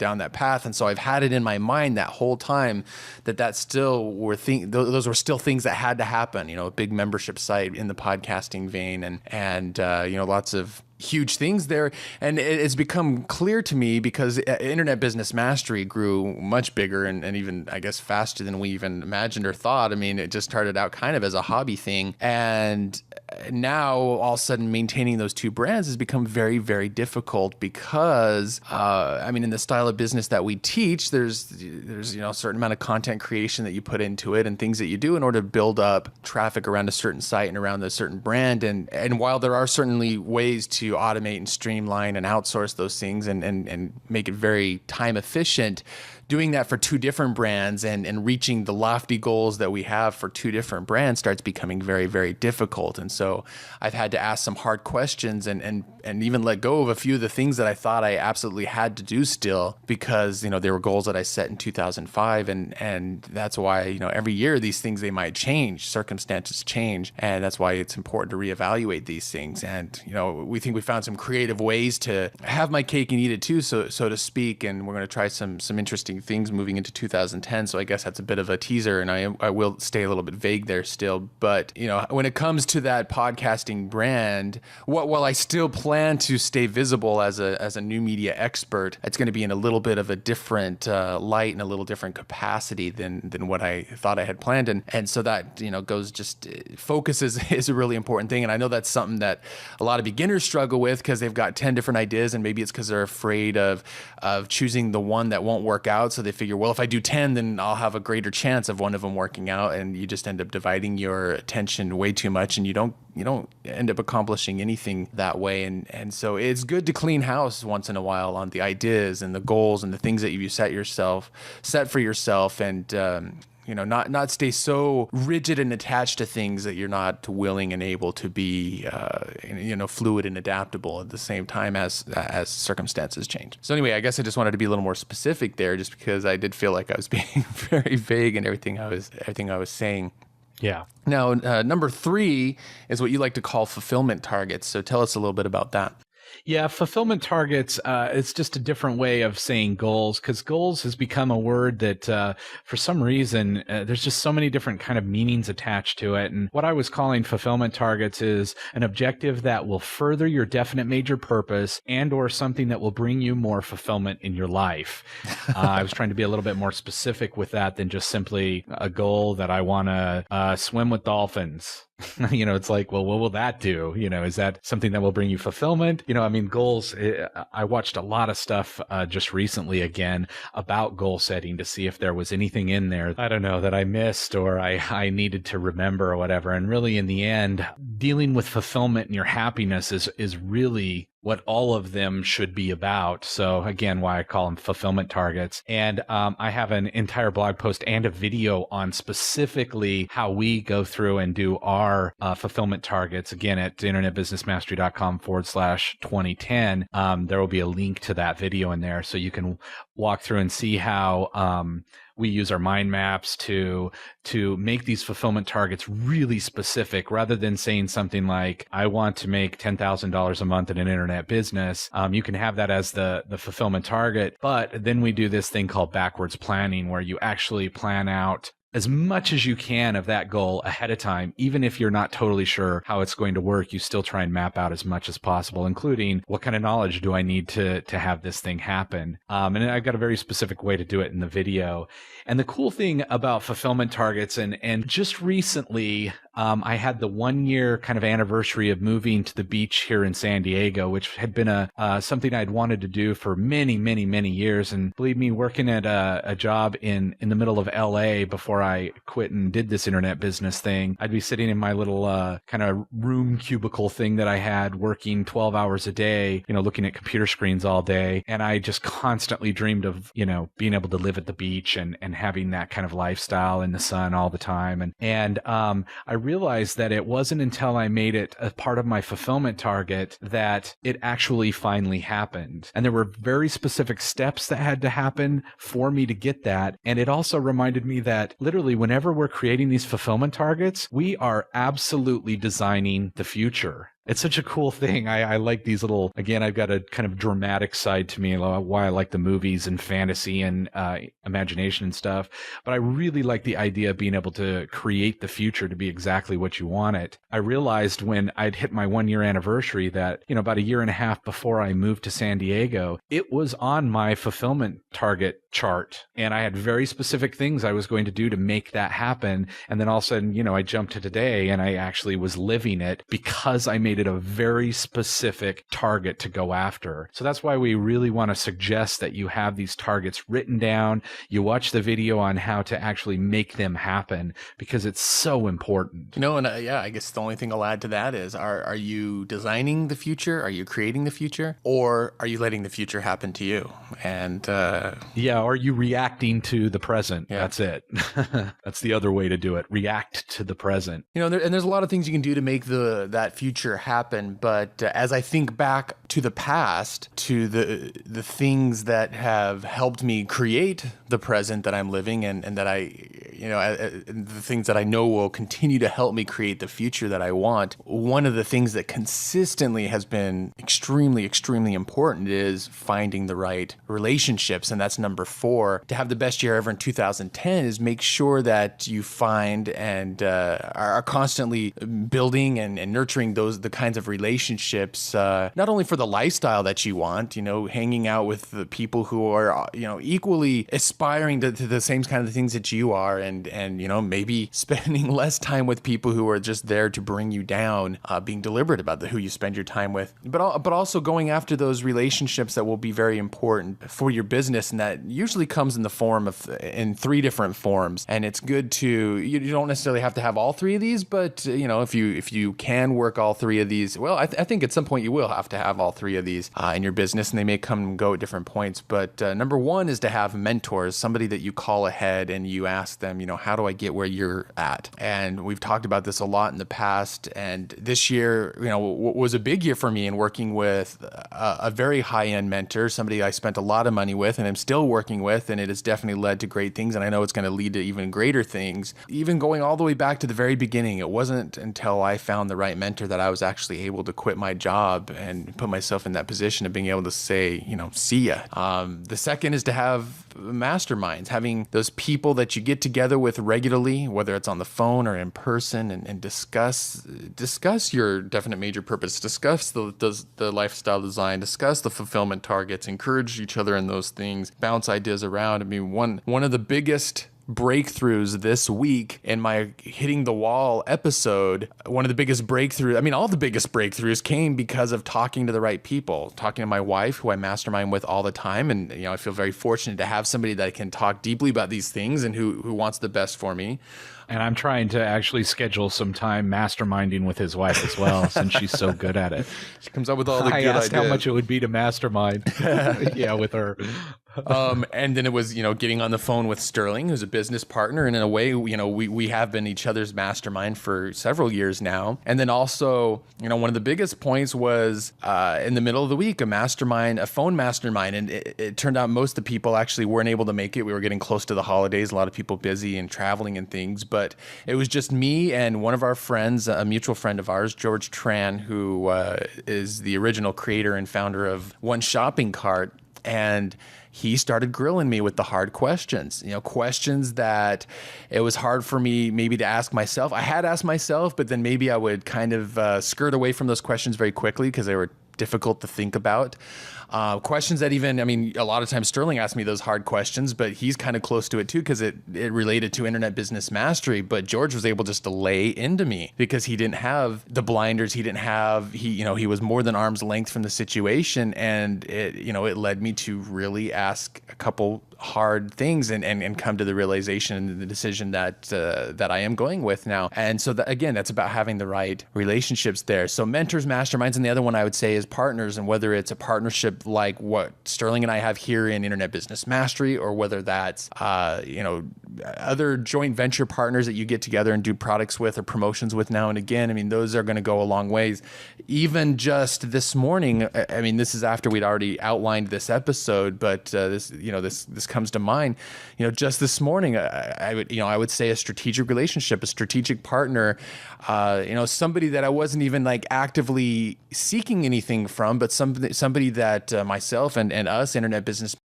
down that path. And so I've had it in my mind that whole time that still were those were still things that had to happen, a big membership site in the podcasting vein and lots of huge things there. And it's become clear to me because Internet Business Mastery grew much bigger and even, I guess, faster than we even imagined or thought. I mean, it just started out kind of as a hobby thing. And now all of a sudden maintaining those two brands has become very, very difficult because, in the style of business that we teach, there's a certain amount of content creation that you put into it and things that you do in order to build up traffic around a certain site and around a certain brand. And while there are certainly ways to automate and streamline and outsource those things and make it very time efficient, doing that for two different brands and reaching the lofty goals that we have for two different brands starts becoming very, very difficult. And so I've had to ask some hard questions and even let go of a few of the things that I thought I absolutely had to do still because, they were goals that I set in 2005. And that's why, every year these things, they might change, circumstances change. And that's why it's important to reevaluate these things. And, we think we found some creative ways to have my cake and eat it too, so to speak. And we're going to try some interesting things moving into 2010. So I guess that's a bit of a teaser, and I will stay a little bit vague there still. But, when it comes to that podcasting brand, while I still plan to stay visible as a new media expert, it's going to be in a little bit of a different light and a little different capacity than what I thought I had planned. And so that, goes focus is a really important thing. And I know that's something that a lot of beginners struggle with because they've got 10 different ideas, and maybe it's because they're afraid of choosing the one that won't work out. So they figure, well, if I do 10, then I'll have a greater chance of one of them working out. And you just end up dividing your attention way too much, and you don't end up accomplishing anything that way. And so it's good to clean house once in a while on the ideas and the goals and the things that you set for yourself, and not stay so rigid and attached to things that you're not willing and able to be, fluid and adaptable at the same time as circumstances change. So anyway, I guess I just wanted to be a little more specific there, just because I did feel like I was being very vague in everything I was saying. Yeah. Now, number 3 is what you like to call fulfillment targets. So tell us a little bit about that. Yeah, fulfillment targets, it's just a different way of saying goals, because goals has become a word that for some reason, there's just so many different kind of meanings attached to it. And what I was calling fulfillment targets is an objective that will further your definite major purpose and or something that will bring you more fulfillment in your life. I was trying to be a little bit more specific with that than just simply a goal that I want to swim with dolphins. It's like, well, what will that do? Is that something that will bring you fulfillment? Goals, I watched a lot of stuff just recently again about goal setting to see if there was anything in there, I don't know, that I missed or I needed to remember or whatever. And really in the end, dealing with fulfillment and your happiness is really what all of them should be about. So again, why I call them fulfillment targets. And I have an entire blog post and a video on specifically how we go through and do our fulfillment targets. Again, at internetbusinessmastery.com/2010. There will be a link to that video in there so you can walk through and see how we use our mind maps to make these fulfillment targets really specific, rather than saying something like, I want to make $10,000 a month in an internet business. You can have that as the fulfillment target, but then we do this thing called backwards planning, where you actually plan out as much as you can of that goal ahead of time. Even if you're not totally sure how it's going to work, you still try and map out as much as possible, including what kind of knowledge do I need to have this thing happen. And I've got a very specific way to do it in the video. And the cool thing about fulfillment targets, and just recently, I had the 1-year kind of anniversary of moving to the beach here in San Diego, which had been something I'd wanted to do for many, many, many years. And believe me, working at a job in the middle of LA before I quit and did this internet business thing, I'd be sitting in my little kind of room cubicle thing that I had, working 12 hours a day, looking at computer screens all day. And I just constantly dreamed of, being able to live at the beach and having that kind of lifestyle in the sun all the time. And I realized that it wasn't until I made it a part of my fulfillment target that it actually finally happened. And there were very specific steps that had to happen for me to get that. And it also reminded me that literally whenever we're creating these fulfillment targets, we are absolutely designing the future. It's such a cool thing. I like these little, again, I've got a kind of dramatic side to me, why I like the movies and fantasy and imagination and stuff. But I really like the idea of being able to create the future to be exactly what you want it. I realized when I'd hit my 1-year anniversary that, about a year and a half before I moved to San Diego, it was on my fulfillment target chart. And I had very specific things I was going to do to make that happen. And then all of a sudden, I jumped to today and I actually was living it because I made it a very specific target to go after. So that's why we really want to suggest that you have these targets written down. You watch the video on how to actually make them happen because it's so important. And I guess the only thing I'll add to that is, are you designing the future? Are you creating the future? Or are you letting the future happen to you? And are you reacting to the present? Yeah. That's it. That's the other way to do it. React to the present. And there's a lot of things you can do to make that future happen. But as I think back to the past, to the things that have helped me create the present that I'm living, and that the things that I know will continue to help me create the future that I want, one of the things that consistently has been extremely, extremely important is finding the right relationships. And that's number 4. To have the best year ever in 2010 is make sure that you find and are constantly building and nurturing the kinds of relationships, not only for the lifestyle that you want, hanging out with the people who are, equally aspiring to the same kind of things that you are, and maybe spending less time with people who are just there to bring you down, being deliberate about who you spend your time with, but also going after those relationships that will be very important for your business. And that usually comes in the form in 3 different forms. And it's good you don't necessarily have to have all 3 of these, but if you can work all 3 of these, well, I think at some point you will have to have all 3 of these in your business, and they may come and go at different points. But number 1 is to have mentors, somebody that you call ahead and you ask them, how do I get where you're at? And we've talked about this a lot in the past. And this year, was a big year for me in working with a very high-end mentor, somebody I spent a lot of money with and I'm still working with, and it has definitely led to great things. And I know it's going to lead to even greater things. Even going all the way back to the very beginning, it wasn't until I found the right mentor that I was actually able to quit my job and put myself in that position of being able to say, see ya. The second is to have masterminds, having those people that you get together with regularly, whether it's on the phone or in person, and discuss your definite major purpose, discuss the lifestyle design, discuss the fulfillment targets, encourage each other in those things, bounce ideas around. I mean, one of the biggest breakthroughs this week in my hitting the wall episode, one of the biggest breakthroughs, all the biggest breakthroughs came because of talking to the right people, talking to my wife, who I mastermind with all the time. And, I feel very fortunate to have somebody that I can talk deeply about these things and who wants the best for me. And I'm trying to actually schedule some time masterminding with his wife as well, since she's so good at it. She comes up with all the good ideas. I asked how much it would be to mastermind with her. And then it was, getting on the phone with Sterling, who's a business partner. And in a way, we have been each other's mastermind for several years now. And then also, one of the biggest points was in the middle of the week, a phone mastermind. And it turned out most of the people actually weren't able to make it. We were getting close to the holidays, a lot of people busy and traveling and things. But it was just me and one of our friends, a mutual friend of ours, George Tran, who is the original creator and founder of One Shopping Cart. And he started grilling me with the hard questions, questions that it was hard for me maybe to ask myself. I had asked myself, but then maybe I would kind of skirt away from those questions very quickly because they were difficult to think about. Questions that even, a lot of times Sterling asked me those hard questions, but he's kind of close to it too because it related to internet business mastery. But George was able just to lay into me because he didn't have the blinders. He was more than arm's length from the situation. And it led me to really ask a couple hard things and come to the realization and the decision that I am going with now. And so again, that's about having the right relationships there. So mentors, masterminds, and the other one I would say is partners. And whether it's a partnership like what Sterling and I have here in Internet Business Mastery, or whether that's other joint venture partners that you get together and do products with or promotions with now and again. Those are going to go a long ways. Even just this morning, this is after we'd already outlined this episode, but this comes to mind. Just this morning, I would say a strategic relationship, a strategic partner, somebody that I wasn't even like actively seeking anything from, but somebody that myself and us internet business